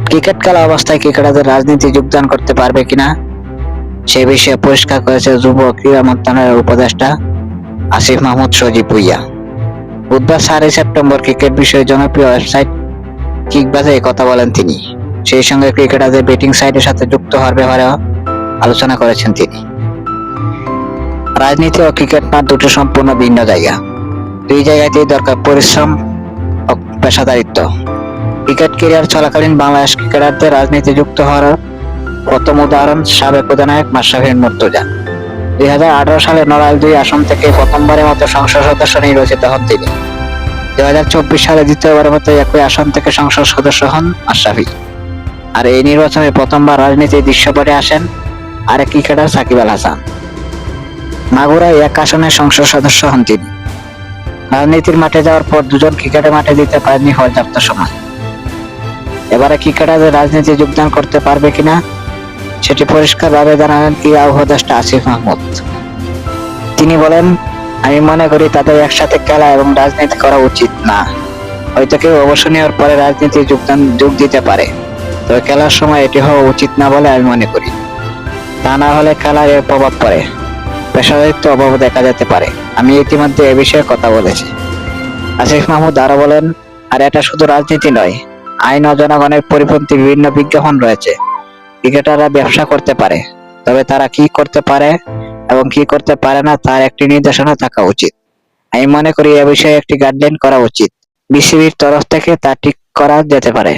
Cricket খেলা অবস্থায় ক্রিকেটারদের রাজনীতি যোগদান করতে পারবে কিনা সে বিষয়ে পরিষ্কার করেছে যুব ক্রীড়া মন্ত্রণালয়ের উপদেষ্টা আসিফ মাহমুদ সজীব ভুঁইয়া। বুধবার 4 সেপ্টেম্বর ক্রিকেট বিষয়ে জনপ্রিয় ওয়েবসাইট কিকবাজে কথা বলেন তিনি। সেই সঙ্গে ক্রিকেটারদের ব্যাটিং সাইডের সাথে যুক্ত হওয়ার ব্যাপারেও আলোচনা করেছেন তিনি। রাজনীতি ও ক্রিকেট মাঠ দুটো সম্পূর্ণ ভিন্ন জায়গা। দুই জায়গাতেই দরকার পরিশ্রম ও পেশাদারিত্ব। ক্রিকেট ক্যারিয়ার চলাকালীন বাংলাদেশ ক্রিকেটারদের রাজনীতি যুক্ত হওয়ার প্রথম উদাহরণ সাবেক অধিনায়ক মাশরাফি বিন মুর্তজা। 2018 সালে নড়াইল 2 আসন থেকে প্রথমবারের মতো সংসদ সদস্য নির্বাচিত হন তিনি। 2024 সালে দ্বিতীয়বারের মতো একই আসন থেকে সংসদ সদস্য হন মাশরাফি। আর এই নির্বাচনে প্রথমবার রাজনীতির দৃশ্যপটে আসেন আরেক ক্রিকেটার সাকিব আল হাসান। মাগুরায় এক আসনে সংসদ সদস্য হন তিনি। রাজনীতির মাঠে যাওয়ার পর দুজন ক্রিকেটের মাঠে দিতে পারেননি পর্যাপ্ত সময়। এবারে ক্রিকেটারদের রাজনীতি যোগদান করতে পারবে কিনা সেটি পরিষ্কারভাবে জানালেন ক্রীড়া উপদেষ্টা আসিফ মাহমুদ। তিনি বলেন, আমি মনে করি তাদের একসাথে খেলা এবং রাজনীতি করা উচিত না। হয়তো কেউ অবসর নেওয়ার পরে রাজনীতি যোগ দিতে পারে, তবে খেলার সময় এটি হওয়া উচিত না বলে আমি মনে করি। তা না হলে খেলার এর প্রভাব পড়ে, পেশাদারিত্ব অভাব দেখা যেতে পারে। আমি ইতিমধ্যে এ বিষয়ে কথা বলেছি। আসিফ মাহমুদ আরো বলেন, আর এটা শুধু রাজনীতি নয়, আইন ও জনগণের পরিপন্থী বিভিন্ন বিজ্ঞাপন রয়েছে। ক্রিকেটাররা ব্যবসা করতে পারে, তবে তারা কি করতে পারে এবং কি করতে পারে না তার একটি নির্দেশনা থাকা উচিত। আমি মনে করি এ বিষয়ে একটি গাইডলাইন করা উচিত। বিসিবির তরফ থেকে তা ঠিক করা যেতে পারে।